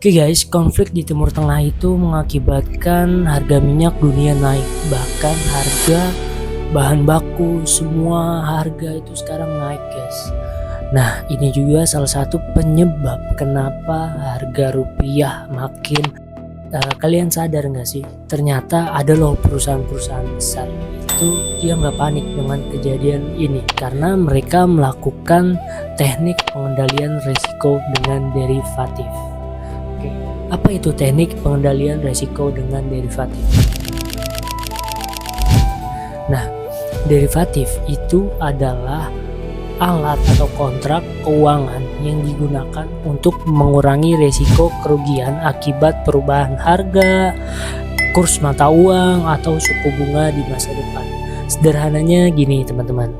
Oke guys, konflik di Timur Tengah itu mengakibatkan harga minyak dunia naik. Bahkan harga bahan baku, semua harga itu sekarang naik guys. Nah, ini juga salah satu penyebab kenapa harga rupiah makin kalian sadar nggak sih? Ternyata ada loh perusahaan-perusahaan besar itu dia nggak panik dengan kejadian ini karena mereka melakukan teknik pengendalian risiko dengan derivatif. Oke, apa itu teknik pengendalian risiko dengan derivatif? Nah, derivatif itu adalah alat atau kontrak keuangan yang digunakan untuk mengurangi risiko kerugian akibat perubahan harga, kurs mata uang, atau suku bunga di masa depan. Sederhananya gini teman-teman,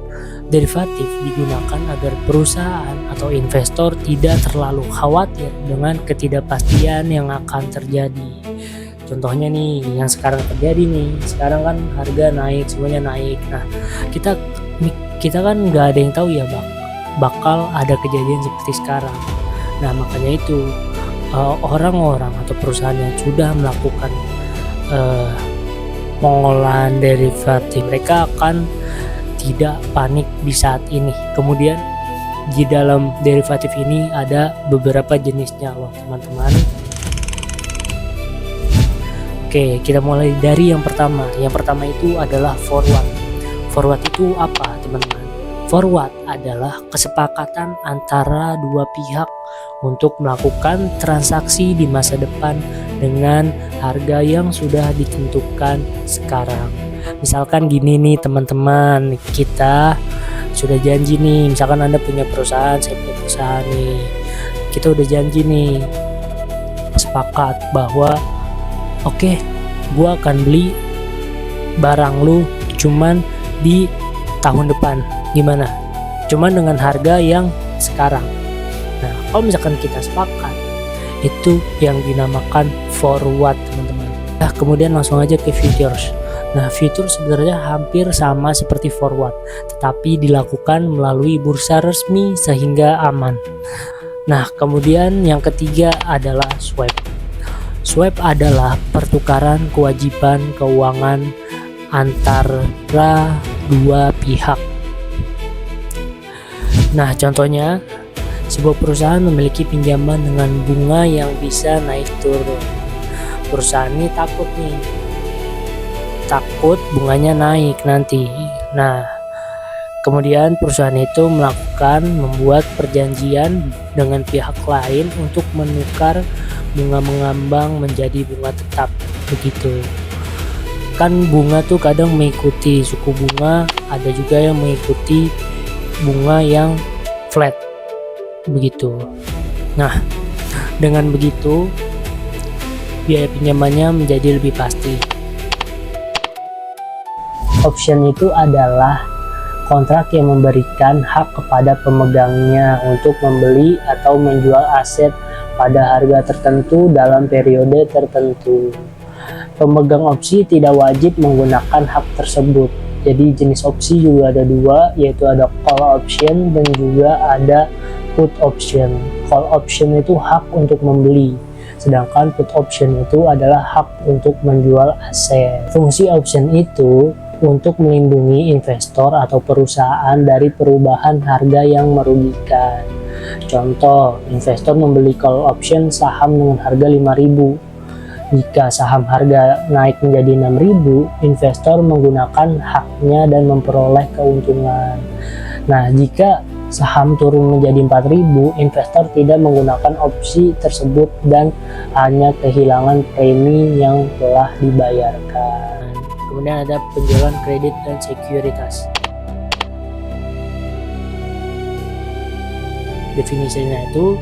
derivatif digunakan agar perusahaan atau investor tidak terlalu khawatir dengan ketidakpastian yang akan terjadi. Contohnya nih, yang sekarang terjadi nih, sekarang kan harga naik, semuanya naik. Nah, kita kan nggak ada yang tahu ya bakal ada kejadian seperti sekarang. Nah, makanya itu orang-orang atau perusahaan yang sudah melakukan pengolahan derivatif, mereka akan tidak panik di saat ini. Kemudian di dalam derivatif ini ada beberapa jenisnya loh teman-teman. Oke, kita mulai dari yang pertama. Yang pertama itu adalah forward. Forward itu apa teman-teman? Forward adalah kesepakatan antara dua pihak untuk melakukan transaksi di masa depan dengan harga yang sudah ditentukan sekarang. Misalkan gini nih teman-teman, kita sudah janji nih, misalkan Anda punya perusahaan, saya punya perusahaan nih, kita udah janji nih, sepakat bahwa oke, gua akan beli barang lu cuman di tahun depan, gimana? Cuman dengan harga yang sekarang. Nah, kalau misalkan kita sepakat, itu yang dinamakan forward teman-teman. Nah, kemudian langsung aja ke futures. Nah, futures sebenarnya hampir sama seperti forward, tetapi dilakukan melalui bursa resmi sehingga aman. Nah, kemudian yang ketiga adalah swap. Swap adalah pertukaran kewajiban keuangan antara dua pihak. Nah, contohnya sebuah perusahaan memiliki pinjaman dengan bunga yang bisa naik turun. Perusahaan ini takut bunganya naik nanti. Nah, kemudian perusahaan itu membuat perjanjian dengan pihak lain untuk menukar bunga mengambang menjadi bunga tetap, begitu. Kan bunga tuh kadang mengikuti suku bunga, ada juga yang mengikuti bunga yang flat, begitu. Nah, dengan begitu biaya pinjamannya menjadi lebih pasti. Option itu adalah kontrak yang memberikan hak kepada pemegangnya untuk membeli atau menjual aset pada harga tertentu dalam periode tertentu. Pemegang opsi tidak wajib menggunakan hak tersebut. Jadi jenis opsi juga ada dua, yaitu ada call option dan juga ada put option. Call option itu hak untuk membeli, sedangkan put option itu adalah hak untuk menjual aset. Fungsi option itu untuk melindungi investor atau perusahaan dari perubahan harga yang merugikan. Contoh, investor membeli call option saham dengan harga 5.000. Jika saham harga naik menjadi 6.000, investor menggunakan haknya dan memperoleh keuntungan. Nah, jika saham turun menjadi 4.000, investor tidak menggunakan opsi tersebut dan hanya kehilangan premi yang telah dibayarkan. Kemudian ada penjualan kredit dan sekuritas. Definisinya itu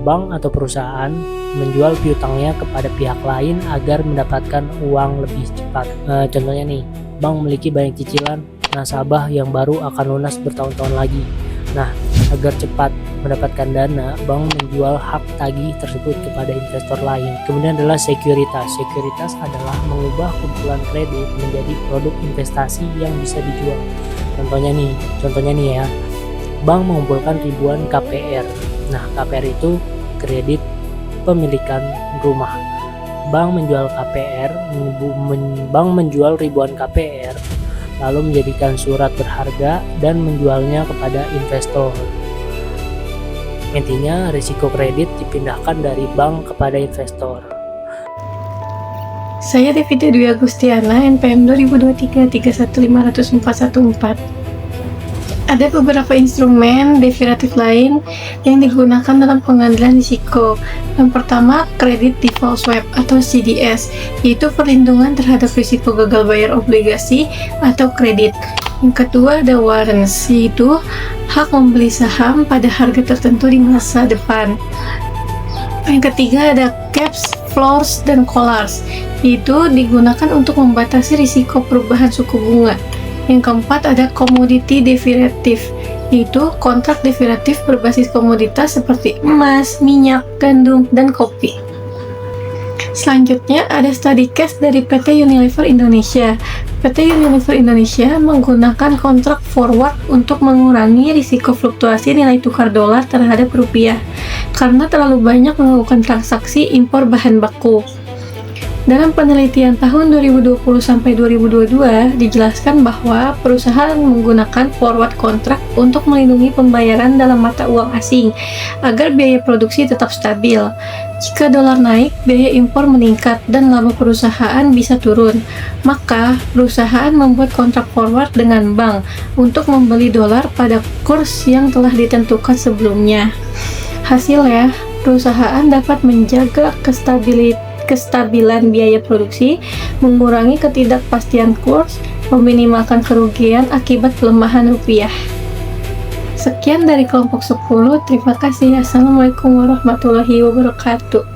bank atau perusahaan menjual piutangnya kepada pihak lain agar mendapatkan uang lebih cepat. Contohnya nih, bank memiliki banyak cicilan, nasabah yang baru akan lunas bertahun-tahun lagi. Nah, agar cepat mendapatkan dana, bank menjual hak tagih tersebut kepada investor lain. Kemudian adalah sekuritas. Sekuritas adalah mengubah kumpulan kredit menjadi produk investasi yang bisa dijual. Contohnya nih ya, bank mengumpulkan ribuan KPR. Nah, KPR itu kredit kepemilikan rumah. Bank menjual KPR, bank menjual ribuan KPR, lalu menjadikan surat berharga dan menjualnya kepada investor. Intinya, risiko kredit dipindahkan dari bank kepada investor. Saya Devida Dwi Agustiana, NPM 2023 3150414. Ada beberapa instrumen derivatif lain yang digunakan dalam pengendalian risiko. Yang pertama, Credit Default Swap atau CDS, yaitu perlindungan terhadap risiko gagal bayar obligasi atau kredit. Yang kedua ada warrants, yaitu hak membeli saham pada harga tertentu di masa depan. Yang ketiga ada caps, floors, dan collars, yaitu digunakan untuk membatasi risiko perubahan suku bunga. Yang keempat ada commodity derivative, yaitu kontrak derivatif berbasis komoditas seperti emas, minyak, gandum, dan kopi. Selanjutnya ada study case dari PT Unilever Indonesia. PT Unilever Indonesia menggunakan kontrak forward untuk mengurangi risiko fluktuasi nilai tukar dolar terhadap rupiah karena terlalu banyak melakukan transaksi impor bahan baku. Dalam penelitian tahun 2020 sampai 2022 dijelaskan bahwa perusahaan menggunakan forward kontrak untuk melindungi pembayaran dalam mata uang asing agar biaya produksi tetap stabil. Jika dolar naik, biaya impor meningkat dan laba perusahaan bisa turun. Maka, perusahaan membuat kontrak forward dengan bank untuk membeli dolar pada kurs yang telah ditentukan sebelumnya. Hasilnya, perusahaan dapat menjaga kestabilan biaya produksi, mengurangi ketidakpastian kurs, meminimalkan kerugian akibat pelemahan rupiah. Sekian dari kelompok 10. Terima kasih. Assalamualaikum warahmatullahi wabarakatuh.